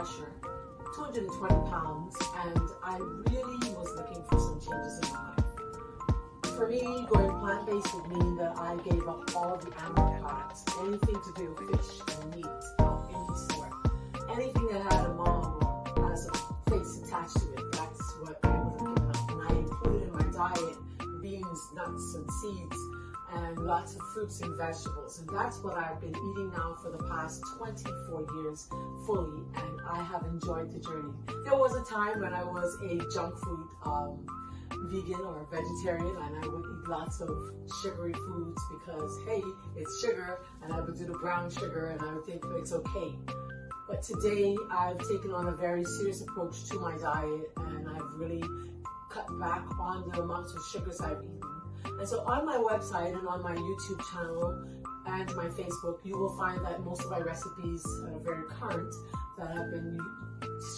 pressure, 220 pounds, and I really was looking for some changes in my life. For me, going plant-based would mean that I gave up all the animal products, anything to do with fish and meat of any sort, anything that had a mom or has a face attached to it. That's what I would have given up. And I included in my diet beans, nuts, and seeds, and lots of fruits and vegetables. And that's what I've been eating now for the past 24 years fully, and I have enjoyed the journey. There was a time when I was a junk food vegan or vegetarian, and I would eat lots of sugary foods because, hey, it's sugar, and I would do the brown sugar, and I would think it's okay. But today, I've taken on a very serious approach to my diet, and I've really cut back on the amounts of sugars I've eaten. And so on my website and on my YouTube channel and my Facebook, you will find that most of my recipes that are very current that I've been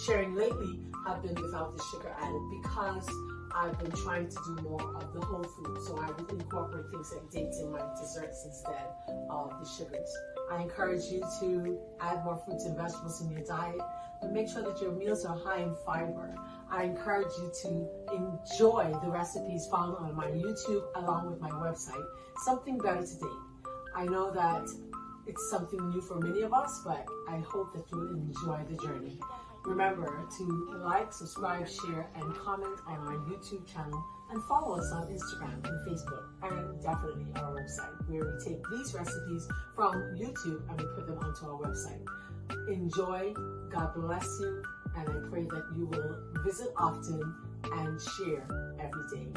sharing lately have been without the sugar added, because I've been trying to do more of the whole food. So I would incorporate things like dates in my desserts instead of the sugars. I encourage you to add more fruits and vegetables in your diet, but make sure that your meals are high in fiber. I encourage you to enjoy the recipes found on my YouTube along with my website. Something Better Today. I know that it's something new for many of us, but I hope that you will enjoy the journey. Remember to like, subscribe, share, and comment on our YouTube channel, and follow us on Instagram and Facebook, and definitely our website, where we take these recipes from YouTube and we put them onto our website. Enjoy, God bless you, and I pray that you will visit often and share every day.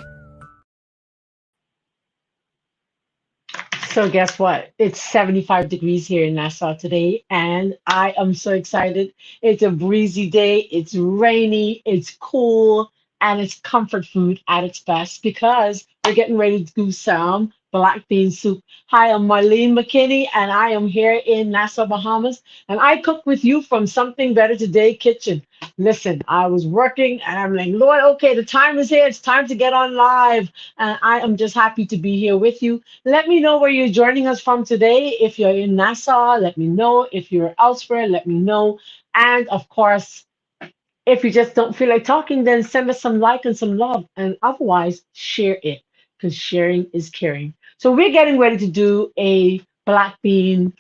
So guess what? It's 75 degrees here in Nassau today, and I am so excited. It's a breezy day, it's rainy, it's cool, and it's comfort food at its best, because we're getting ready to do some black bean soup. Hi, I'm Marlene McKinney, and I am here in Nassau, Bahamas, and I cook with you from Something Better Today kitchen. Listen, I was working, and I'm like, Lord, okay, the time is here. It's time to get on live, and I am just happy to be here with you. Let me know where you're joining us from today. If you're in Nassau, let me know. If you're elsewhere, let me know. And of course, if you just don't feel like talking, then send us some like and some love. And otherwise, share it, because sharing is caring. So we're getting ready to do a black bean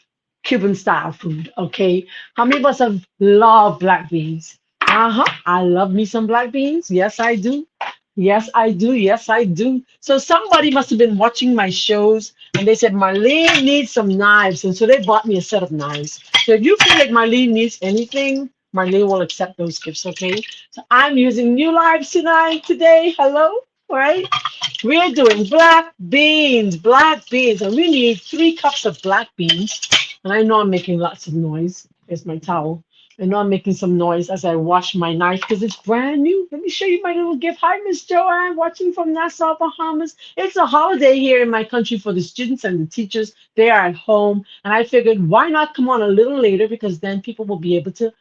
Cuban style food, okay? How many of us have loved black beans? I love me some black beans. Yes, I do. Yes, I do. Yes, I do. So somebody must have been watching my shows, and they said, Marlene needs some knives. And so they bought me a set of knives. So if you feel like Marlene needs anything, Marlene will accept those gifts, okay? So I'm using new knives today. Hello, all right? We're doing black beans, and we need 3 cups of black beans. And I know I'm making lots of noise. Here's my towel. I know I'm making some noise as I wash my knife because it's brand new. Let me show you my little gift. Hi, Miss Joanne, watching from Nassau, Bahamas. It's a holiday here in my country for the students and the teachers. They are at home. And I figured, why not come on a little later, because then people will be able to,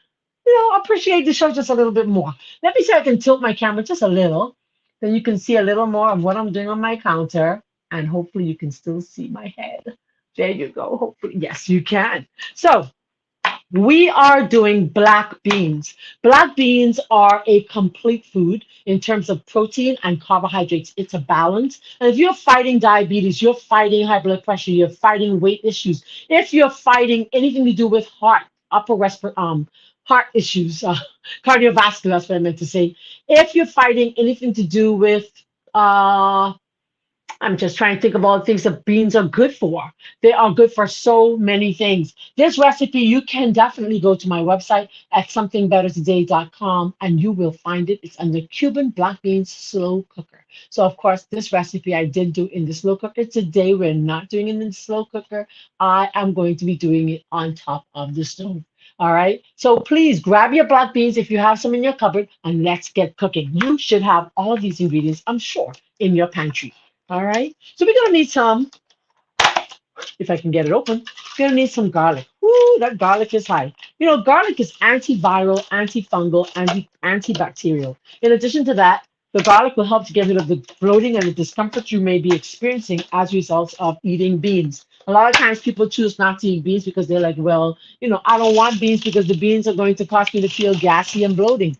appreciate the show just a little bit more. Let me see if I can tilt my camera just a little. Then you can see a little more of what I'm doing on my counter. And hopefully you can still see my head. There you go. Hopefully, yes, you can. So we are doing black beans. Black beans are a complete food in terms of protein and carbohydrates. It's a balance. And if you're fighting diabetes, you're fighting high blood pressure, you're fighting weight issues, if you're fighting anything to do with heart issues, cardiovascular, that's what I meant to say. If you're fighting anything to do with I'm just trying to think of all the things that beans are good for. They are good for so many things. This recipe, you can definitely go to my website at somethingbettertoday.com, and you will find it. It's under Cuban black beans slow cooker. So, of course, this recipe I did do in the slow cooker. Today, we're not doing it in the slow cooker. I am going to be doing it on top of the stove. All right. So please grab your black beans if you have some in your cupboard, and let's get cooking. You should have all these ingredients, I'm sure, in your pantry. All right, so we're gonna need some, if I can get it open, we're gonna need some garlic. Woo, that garlic is high. Garlic is antiviral, antifungal, antibacterial. In addition to that, the garlic will help to get rid of the bloating and the discomfort you may be experiencing as a result of eating beans. A lot of times people choose not to eat beans because they're like, well, I don't want beans because the beans are going to cause me to feel gassy and bloated.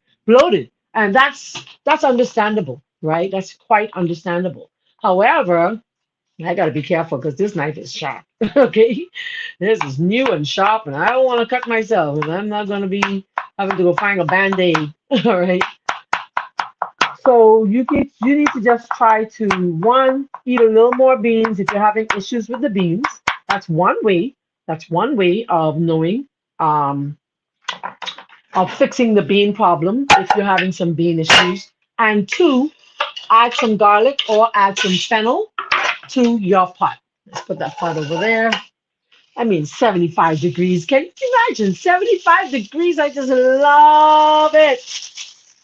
And that's understandable, right? That's quite understandable. However, I got to be careful because this knife is sharp. Okay, this is new and sharp, and I don't want to cut myself, and I'm not going to be having to go find a band-aid. All right. So you need to just try to one eat a little more beans if you're having issues with the beans. That's one way. That's one way of knowing um, of fixing the bean problem if you're having some bean issues. And two, add some garlic or add some fennel to your pot. Let's put that pot over there. I mean, 75 degrees. Can you imagine? 75 degrees. I just love it.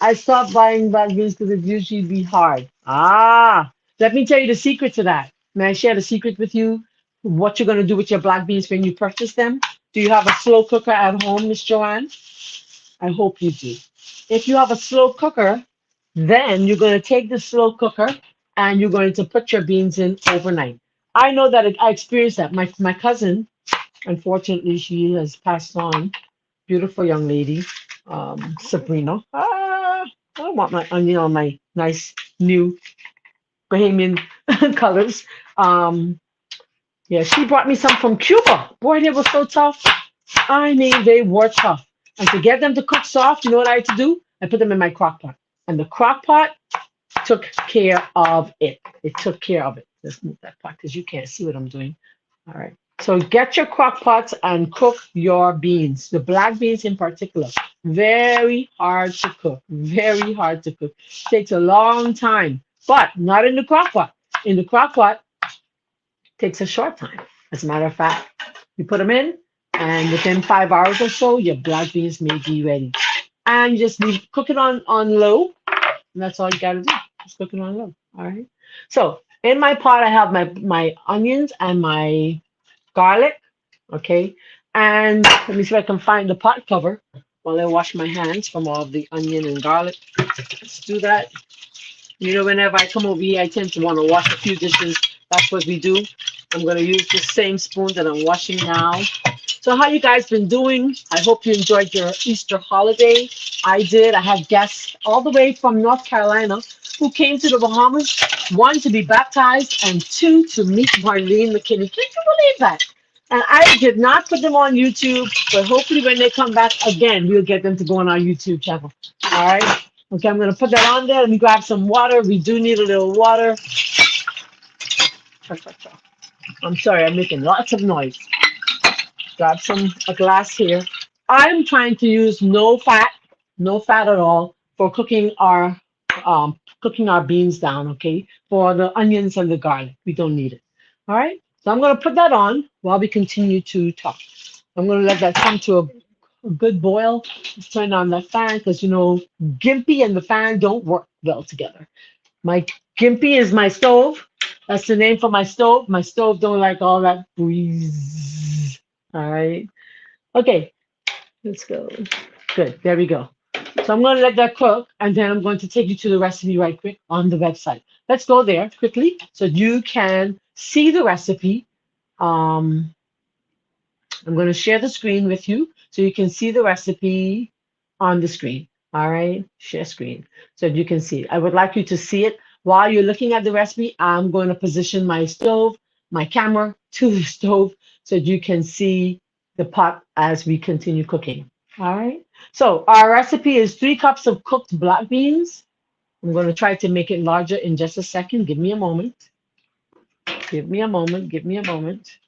I stopped buying black beans because it usually be hard. Let me tell you the secret to that. May I share the secret with you? What you're going to do with your black beans when you purchase them? Do you have a slow cooker at home, Miss Joanne? I hope you do. If you have a slow cooker, then you're going to take the slow cooker and you're going to put your beans in overnight. I know that I experienced that. My cousin, unfortunately, she has passed on. Beautiful young lady, Sabrina. I want my onion on my nice new Bahamian colors. Um, yeah, she brought me some from Cuba. Boy, they were so tough. I mean, they were tough. And to get them to cook soft, you know what I had to do? I put them in my crock pot. And the crock pot took care of it. It took care of it. Let's move that pot because you can't see what I'm doing. All right. So get your crock pots and cook your beans. The black beans in particular. Very hard to cook. Very hard to cook. Takes a long time, but not in the crock pot. In the crock pot, takes a short time. As a matter of fact, you put them in, and within 5 hours or so, your black beans may be ready. And you just cook it on low, and that's all you gotta do. Just cook it on low. All right. So in my pot, I have my onions and my garlic. Okay. And let me see if I can find the pot cover while I wash my hands from all the onion and garlic. Let's do that. Whenever I come over here, I tend to want to wash a few dishes. That's what we do. I'm going to use the same spoon that I'm washing now. So how you guys been doing? I hope you enjoyed your Easter holiday. I did. I had guests all the way from North Carolina who came to the Bahamas, one to be baptized and two to meet Marlene McKinney. Can you believe that? And I did not put them on YouTube, but hopefully when they come back again, we'll get them to go on our YouTube channel. All right. Okay, I'm going to put that on there. Let me grab some water. We do need a little water. I'm sorry, I'm making lots of noise. Grab a glass here. I'm trying to use no fat at all for cooking our beans down, okay? For the onions and the garlic. We don't need it. All right? So I'm going to put that on while we continue to talk. I'm going to let that come to a good boil. Let's turn on that fan because, Gimpy and the fan don't work well together. My Gimpy is my stove. That's the name for my stove. My stove don't like all that breeze. All right. Okay. Let's go. Good. There we go. So I'm going to let that cook, and then I'm going to take you to the recipe right quick on the website. Let's go there quickly so you can see the recipe. I'm going to share the screen with you so you can see the recipe on the screen. All right, share screen so you can see it. I would like you to see it. While you're looking at the recipe, I'm going to position my stove, my camera to the stove so you can see the pot as we continue cooking. All right, so our recipe is 3 cups of cooked black beans. I'm going to try to make it larger in just a second. Give me a moment. Give me a moment. Give me a moment.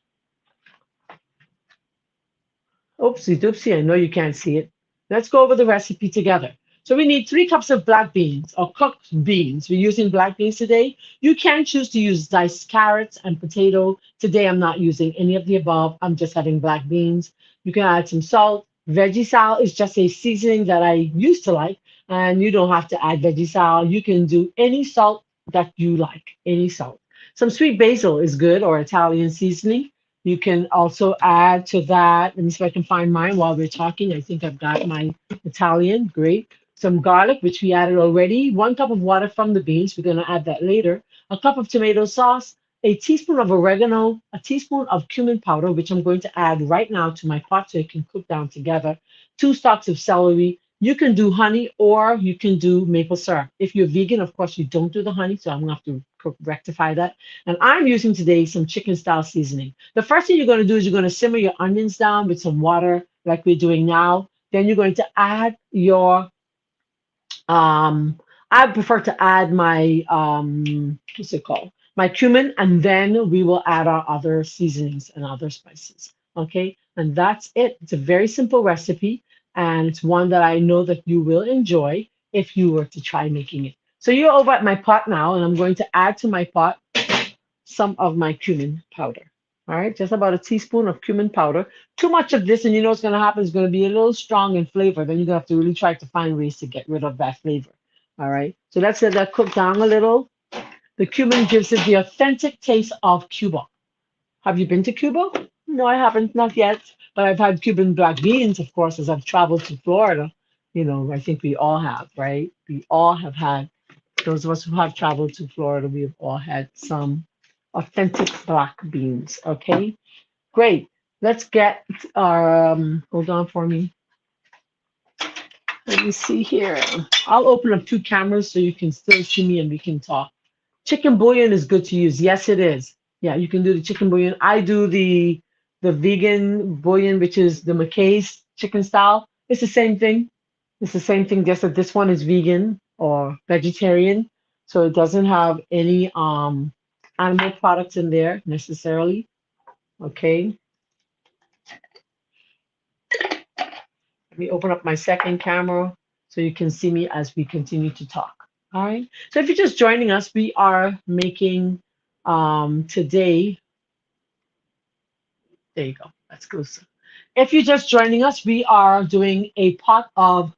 Oopsie doopsie, I know you can't see it. Let's go over the recipe together. So we need 3 cups of black beans or cooked beans. We're using black beans today. You can choose to use diced carrots and potato. Today I'm not using any of the above. I'm just having black beans. You can add some salt. Veggie sal is just a seasoning that I used to like, and you don't have to add veggie sal. You can do any salt that you like, any salt. Some sweet basil is good, or Italian seasoning. You can also add to that. Let me see if I can find mine while we're talking. I think I've got my Italian. Great. Some garlic, which we added already. 1 cup of water from the beans. We're going to add that later. A cup of tomato sauce. a teaspoon of oregano, a teaspoon of cumin powder, which I'm going to add right now to my pot so it can cook down together, two stalks of celery. You can do honey or you can do maple syrup. If you're vegan, of course, you don't do the honey, so I'm gonna have to rectify that. And I'm using today some chicken style seasoning. The first thing you're gonna do is you're gonna simmer your onions down with some water, like we're doing now. Then you're going to add your um, I prefer to add my what's it called? My cumin, and then we will add our other seasonings and other spices. Okay, and that's it. It's a very simple recipe, and it's one that I know that you will enjoy if you were to try making it. So you're over at my pot now, and I'm going to add to my pot some of my cumin powder. All right, just about a teaspoon of cumin powder. Too much of this, and you know what's going to happen is going to be a little strong in flavor. Then you're going to have to really try to find ways to get rid of that flavor. All right, so let's let that cook down a little. The cumin gives it the authentic taste of Cuba. Have you been to Cuba? No, I haven't, not yet. But I've had Cuban black beans, of course, as I've traveled to Florida. You know, I think we all have, right? We all have had, those of us who have traveled to Florida, we have all had some authentic black beans. Okay, great. Let's get our, hold on for me. Let me see here. I'll open up two cameras so you can still see me and we can talk. Chicken bouillon is good to use. Yes, it is. Yeah, you can do the chicken bouillon. I do the vegan bouillon, which is the McKay's chicken style. It's the same thing. It's the same thing, just that this one is vegan or vegetarian, so it doesn't have any animal products in there necessarily. Okay. Let me open up my second camera so you can see me as we continue to talk. All right. So if you're just joining us, we are making today. There you go. That's close. If you're just joining us, we are doing a pot of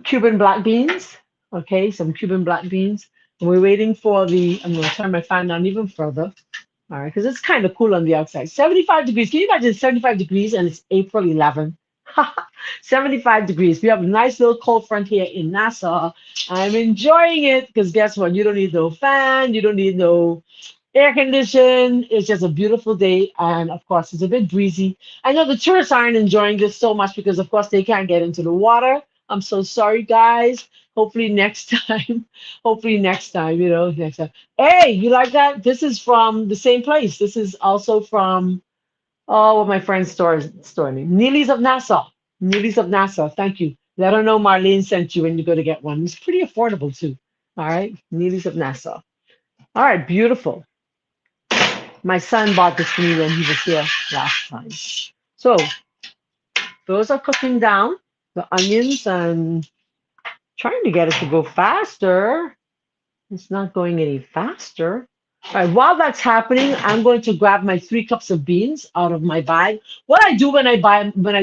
Cuban black beans. Okay, some Cuban black beans. And we're waiting for the, I'm going to turn my fan down even further. All right, because it's kind of cool on the outside. 75 degrees. Can you imagine 75 degrees and it's April 11th? 75 degrees. We have a nice little cold front here in Nassau. I'm enjoying it because guess what? You don't need no fan. You don't need no air condition. It's just a beautiful day. And of course, it's a bit breezy. I know the tourists aren't enjoying this so much because, of course, they can't get into the water. I'm so sorry, guys. Hopefully next time. Hopefully next time, you know, next time. Hey, you like that? This is from the same place. This is also from, oh, what my friend's store name. Neely's of Nassau. Neely's of Nassau. Thank you. Let her know Marlene sent you when you go to get one. It's pretty affordable too. All right. Neely's of Nassau. All right. Beautiful. My son bought this for me when he was here last time. So those are cooking down, the onions, and trying to get it to go faster. It's not going any faster. All right, while that's happening, I'm going to grab my 3 cups of beans out of my bag. What I do when I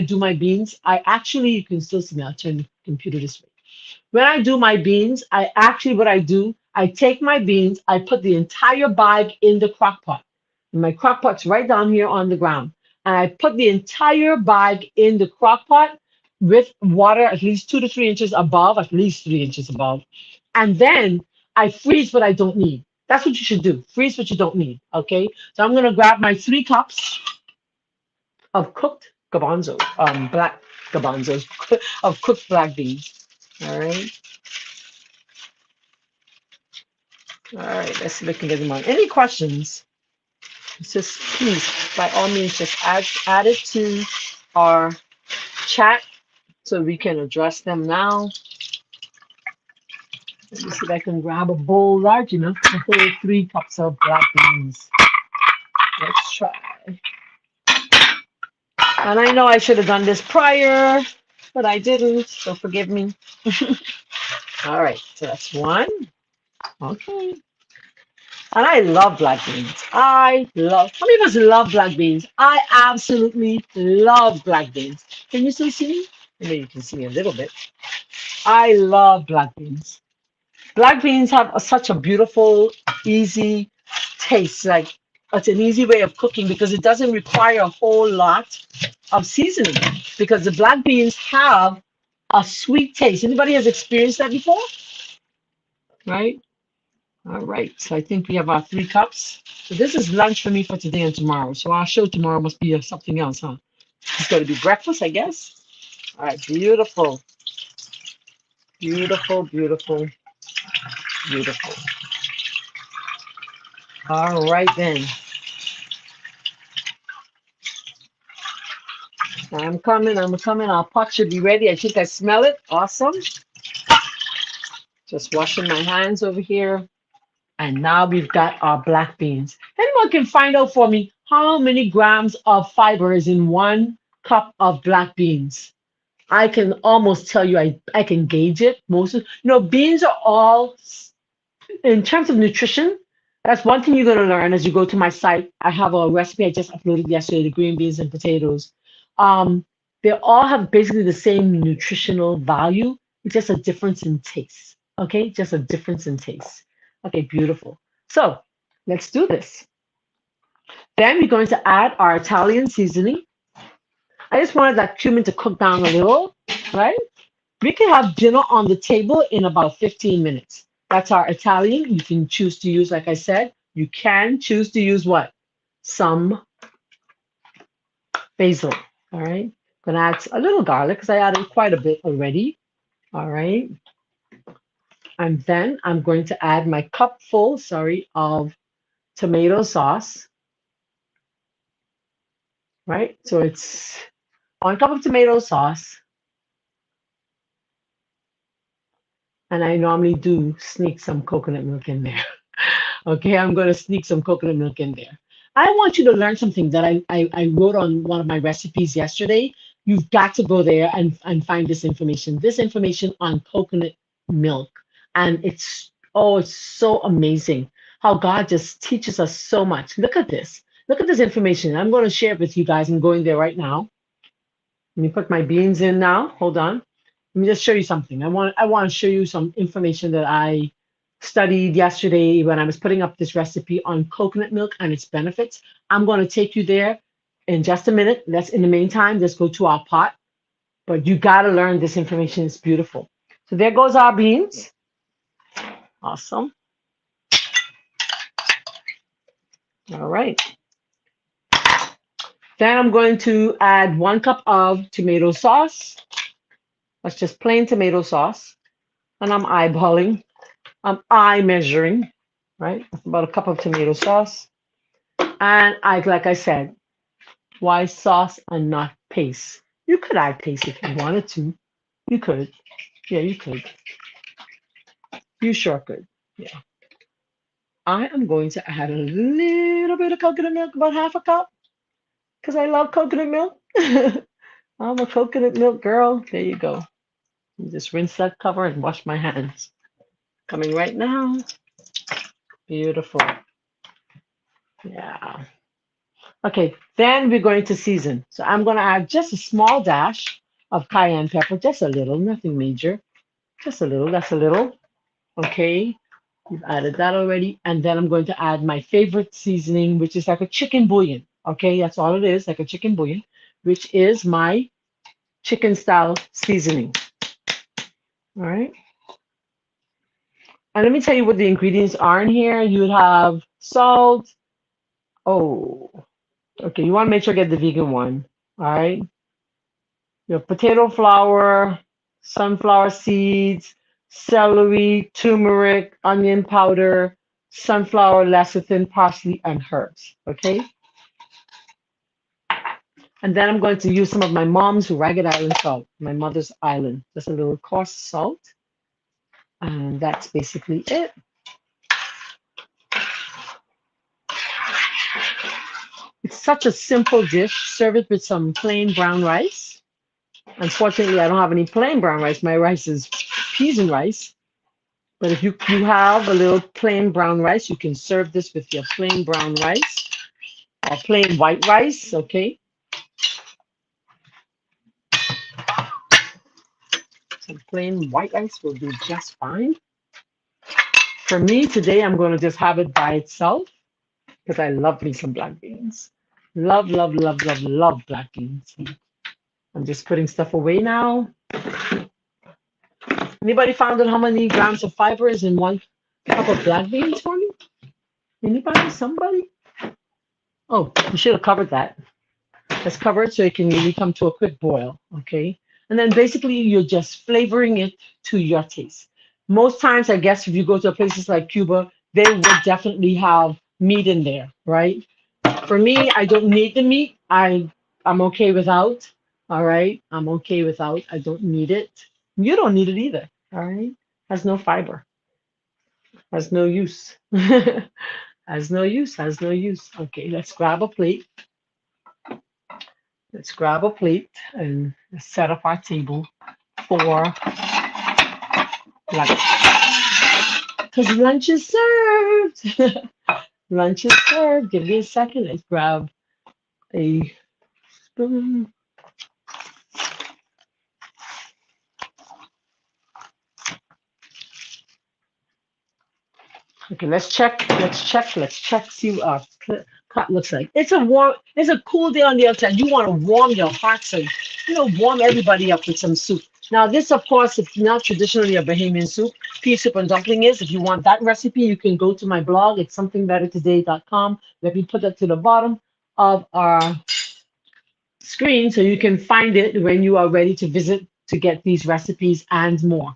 do my beans, I actually, you can still see me, I'll turn the computer this way. When I do my beans, what I do, I take my beans, I put the entire bag in the crock pot. And my crock pot's right down here on the ground. And I put the entire bag in the crock pot with water at least 2 to 3 inches above, at least 3 inches above. And then I freeze what I don't need. That's what you should do. Freeze what you don't need. Okay. So I'm going to grab my 3 cups of cooked garbanzo, black garbanzos, of cooked black beans. All right. All right. Let's see if I can get them on. Any questions? Just please, by all means, just add it to our chat so we can address them now. Let me see if I can grab a bowl large enough to hold 3 cups of black beans. Let's try. And I know I should have done this prior, but I didn't, so forgive me. All right, so that's one. Okay. And I love black beans. How many of us love black beans? I absolutely love black beans. Can you still see me? Maybe you can see me a little bit. I love black beans. Black beans have such a beautiful, easy taste. Like, it's an easy way of cooking because it doesn't require a whole lot of seasoning because the black beans have a sweet taste. Anybody has experienced that before? Right? All right, so I think we have our 3 cups. So this is lunch for me for today and tomorrow. So our show tomorrow must be something else, huh? It's going to be breakfast, I guess. All right, beautiful, beautiful, beautiful, beautiful. All right then, I'm coming, I'm coming. Our pot should be ready. I think I smell it. Awesome. Just washing my hands over here. And now we've got our black beans. Anyone can find out for me how many grams of fiber is in 1 cup of black beans? I can almost tell you, I can gauge it. Beans are all, in terms of nutrition, that's one thing you're going to learn as you go to my site. I have a recipe I just uploaded yesterday, the green beans and potatoes. Um, they all have basically the same nutritional value, it's just a difference in taste. Okay, just a difference in taste. Okay, beautiful. So let's do this. Then we're going to add our Italian seasoning. I just wanted that cumin to cook down a little, right? We can have dinner on the table in about 15 minutes. That's our Italian. You can choose to use, like I said, you can choose to use what? Some basil. All right. Gonna add a little garlic because I added quite a bit already. All right. And then I'm going to add my cup full, of tomato sauce. Right. So it's 1 cup of tomato sauce. And I normally do sneak some coconut milk in there. Okay, I'm going to sneak some coconut milk in there. I want you to learn something that I wrote on one of my recipes yesterday. You've got to go there and find this information on coconut milk. And it's so amazing how God just teaches us so much. Look at this. Look at this information. I'm going to share it with you guys. I'm going there right now. Let me put my beans in now. Hold on. Let me just show you something. I want to show you some information that I studied yesterday when I was putting up this recipe on coconut milk and its benefits. I'm going to take you there in just a minute. Let's in the meantime, let's go to our pot. But you got to learn this information. It's beautiful. So there goes our beans. Awesome. All right. Then I'm going to add 1 cup of tomato sauce. That's just plain tomato sauce. And I'm eyeballing. I'm eye measuring, right? That's about 1 cup of tomato sauce. And like I said, why sauce and not paste? You could add paste if you wanted to. You could. Yeah, you could. You sure could. Yeah. I am going to add a little bit of coconut milk, about 1/2 cup, because I love coconut milk. I'm a coconut milk girl. There you go. Just rinse that cover and wash my hands. Coming right now. Beautiful. Yeah. Okay, then we're going to season. So I'm going to add just a small dash of cayenne pepper, just a little, nothing major. Just a little, that's a little. Okay, we've added that already. And then I'm going to add my favorite seasoning, which is like a chicken bouillon. Okay, that's all it is, like a chicken bouillon, which is my chicken style seasoning. All right. And let me tell you what the ingredients are in here. You would have salt. Oh, okay. You want to make sure you get the vegan one. All right. Your potato flour, sunflower seeds, celery, turmeric, onion powder, sunflower lecithin, parsley, and herbs. Okay. And then I'm going to use some of my mom's Ragged Island salt, my mother's island, just a little coarse salt. And that's basically it. It's such a simple dish. Serve it with some plain brown rice. Unfortunately, I don't have any plain brown rice. My rice is peas and rice. But if you have a little plain brown rice, you can serve this with your plain brown rice or plain white rice, okay? Some plain white rice will do just fine. For me today, I'm going to just have it by itself because I love me some black beans. Love, love, love, love, love black beans. I'm just putting stuff away now. Anybody found out how many grams of fiber is in A cup of black beans for me? Anybody? Somebody? Oh, we should have covered that. Let's cover it so it can really come to a quick boil, okay? And then basically you're just flavoring it to your taste. Most times, I guess, if you go to places like Cuba, they would definitely have meat in there, right? For me, I don't need the meat. I'm okay without. All right, I'm okay without. I don't need it. You don't need it either. All right, has no fiber, has no use, has no use, has no use. Okay, let's grab a plate. Let's grab a plate and set up our table for lunch. Because lunch is served. Lunch is served. Give me a second. Let's grab a spoon. Okay, let's check. Let's check. Let's check. See what our pot looks like. It's a cool day on the outside. You want to warm your hearts and warm everybody up with some soup. Now, this, of course, is not traditionally a Bahamian soup. Pea soup and dumpling is. If you want that recipe, you can go to my blog. It's somethingbettertoday.com. Let me put that to the bottom of our screen so you can find it when you are ready to visit to get these recipes and more.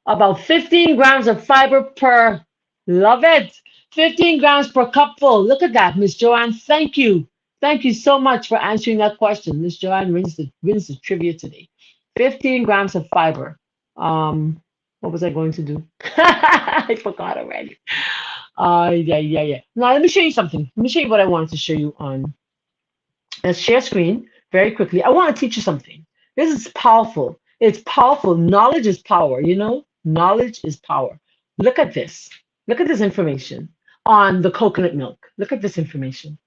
About 15 grams of fiber per, love it. 15 grams per cupful. Look at that, Miss Joanne. Thank you. Thank you so much for answering that question. Miss Joanne wins the trivia today. 15 grams of fiber. What was I going to do? I forgot already. Yeah. Now let me show you something. Let me show you what I wanted to show you on. Let's share screen very quickly. I want to teach you something. This is powerful. It's powerful. Knowledge is power, Knowledge is power. Look at this. Look at this information on the coconut milk. Look at this information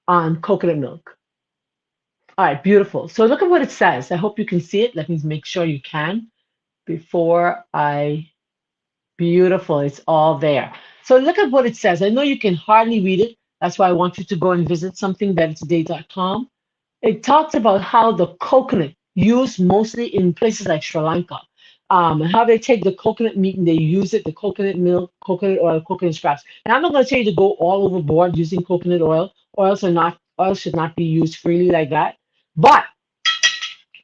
on coconut milk. All right, beautiful. So look at what it says. I hope you can see it. Let me make sure you can before I. Beautiful. It's all there. So look at what it says. I know you can hardly read it. That's why I want you to go and visit somethingbettertoday.com. It talks about how the coconut used mostly in places like Sri Lanka, and how they take the coconut meat and they use it, the coconut milk, coconut oil, coconut scraps. And I'm not going to tell you to go all overboard using coconut oil. Oil should not be used freely like that. But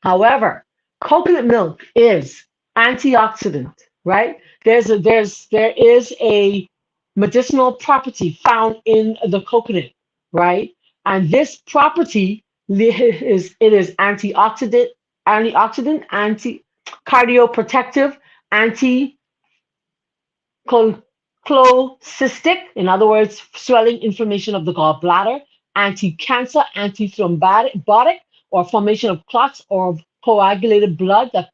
however, coconut milk is antioxidant, right? There is a medicinal property found in the coconut, right? And this property is anti cardioprotective, anti cholesistic, in other words, swelling, inflammation of the gallbladder, anti-cancer, anti-thrombotic, or formation of clots or coagulated blood that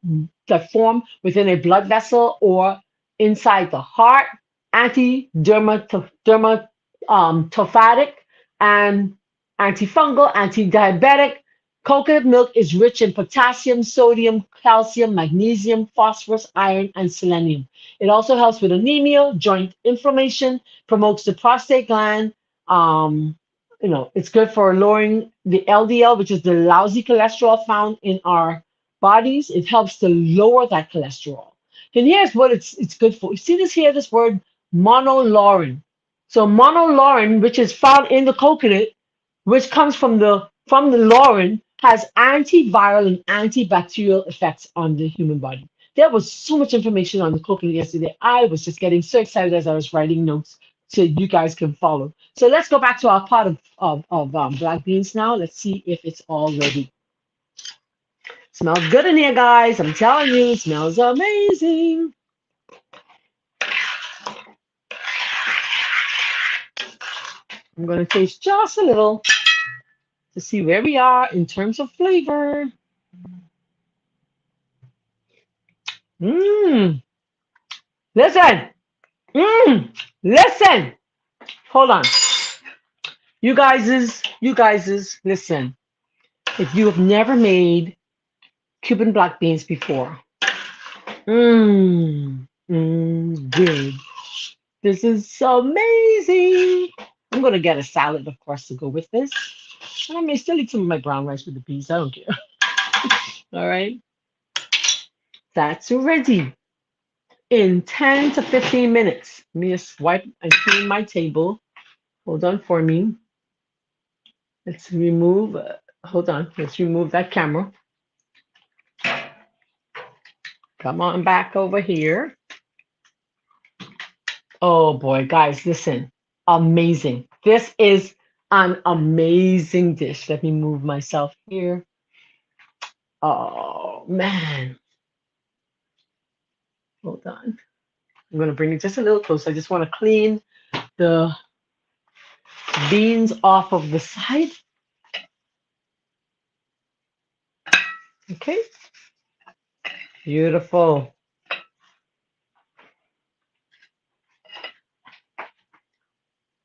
form within a blood vessel or inside the heart, anti-dermatophatic, and antifungal, anti-diabetic. Coconut milk is rich in potassium, sodium, calcium, magnesium, phosphorus, iron, and selenium. It also helps with anemia, joint inflammation, promotes the prostate gland. It's good for lowering the LDL, which is the lousy cholesterol found in our bodies. It helps to lower that cholesterol. And here's what it's good for. You see this word monolaurin. So monolaurin, which is found in the coconut, which comes from the laurin, has antiviral and antibacterial effects on the human body. There was so much information on the coconut yesterday. I was just getting so excited as I was writing notes so you guys can follow. So let's go back to our pot of black beans now. Let's see if it's all ready. Smells good in here, guys. I'm telling you, it smells amazing. I'm going to taste just a little to see where we are in terms of flavor. Mmm. Listen. Listen. Hold on. You guys, listen. If you have never made Cuban black beans before, good. This is so amazing. I'm gonna get a salad, of course, to go with this. And I may still eat some of my brown rice with the peas. I don't care. All right. That's ready. in 10 to 15 minutes. Let me just wipe and clean my table. Hold on for me. Let's remove, hold on, let's remove that camera. Come on back over here. Oh boy, guys, listen. Amazing. This is an amazing dish. Let me move myself here. Oh man. Hold on. I'm going to bring it just a little closer. I just want to clean the beans off of the side. Okay. Beautiful.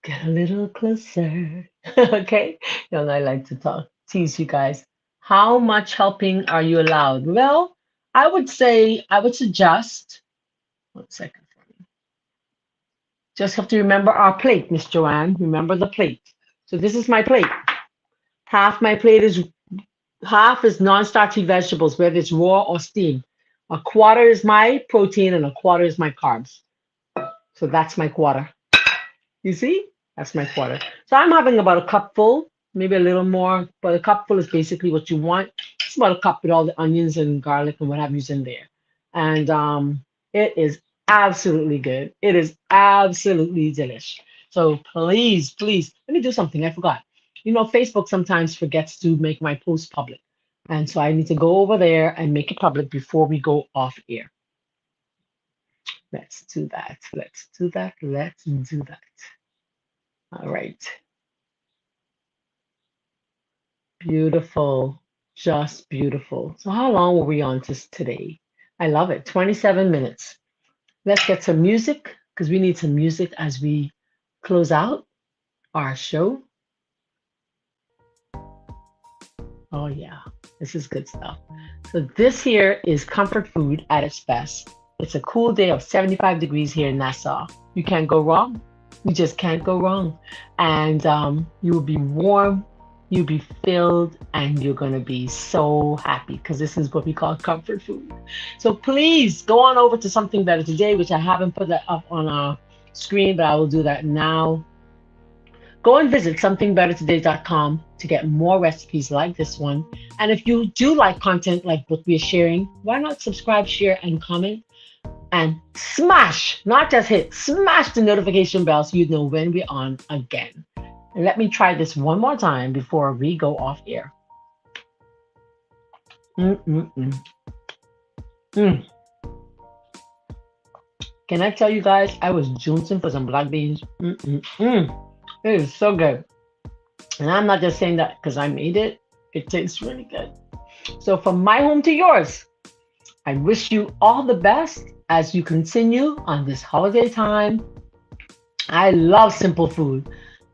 Get a little closer. Okay. You know, I like to tease you guys. How much helping are you allowed? Well, I would say, I would suggest, 1 second. Just have to remember our plate, Miss Joanne. Remember the plate. So this is my plate. Half my plate is half is non-starchy vegetables, whether it's raw or steamed. A quarter is my protein and a quarter is my carbs. So that's my quarter. You see? That's my quarter. So I'm having about a cup full, maybe a little more, but a cup full is basically what you want. It's about a cup with all the onions and garlic and what have you's in there. And it is absolutely good. It is absolutely delish. So please, please, let me do something. I forgot. You know, Facebook sometimes forgets to make my post public. And so I need to go over there and make it public before we go off air. Let's do that. Let's do that. Let's do that. All right. Beautiful. Just beautiful. So how long were we on today? I love it. 27 minutes. Let's get some music because we need some music as we close out our show. Oh yeah, this is good stuff. So this here is comfort food at its best. It's a cool day of 75 degrees here in Nassau. You can't go wrong. You just can't go wrong. And you will be warm, you'll be filled, and you're going to be so happy because this is what we call comfort food. So please go on over to Something Better Today, which I haven't put that up on our screen, but I will do that now. Go and visit somethingbettertoday.com to get more recipes like this one. And if you do like content like what we're sharing, why not subscribe, share, and comment? And smash, not just hit, smash the notification bell so you know when we're on again. And let me try this one more time before we go off air. Mm. Can I tell you guys, I was jonesing for some black beans. It is so good. And I'm not just saying that because I made it. It tastes really good. So from my home to yours, I wish you all the best as you continue on this holiday time. I love simple food.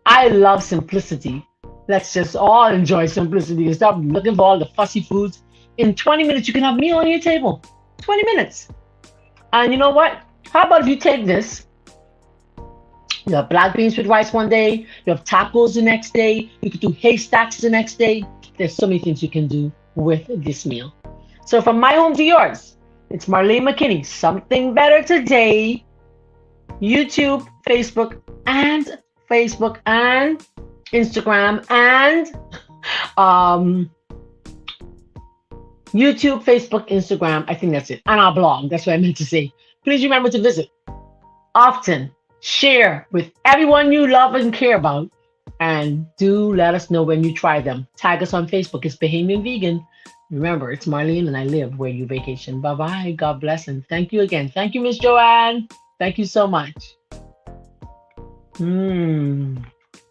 I love simplicity. Let's just all enjoy simplicity and stop looking for all the fussy foods. In 20 minutes, you can have a meal on your table. 20 minutes. And you know what? How about if you take this? You have black beans with rice one day. You have tacos the next day. You could do haystacks the next day. There's so many things you can do with this meal. So from my home to yours, it's Marlene McKinney. Something Better Today. YouTube, Facebook, and Instagram, and YouTube, Facebook, Instagram. I think that's it. And our blog. That's what I meant to say. Please remember to visit often. Share with everyone you love and care about. And do let us know when you try them. Tag us on Facebook. It's Bahamian Vegan. Remember, it's Marlene and I live where you vacation. Bye-bye. God bless and thank you again. Thank you, Miss Joanne. Thank you so much.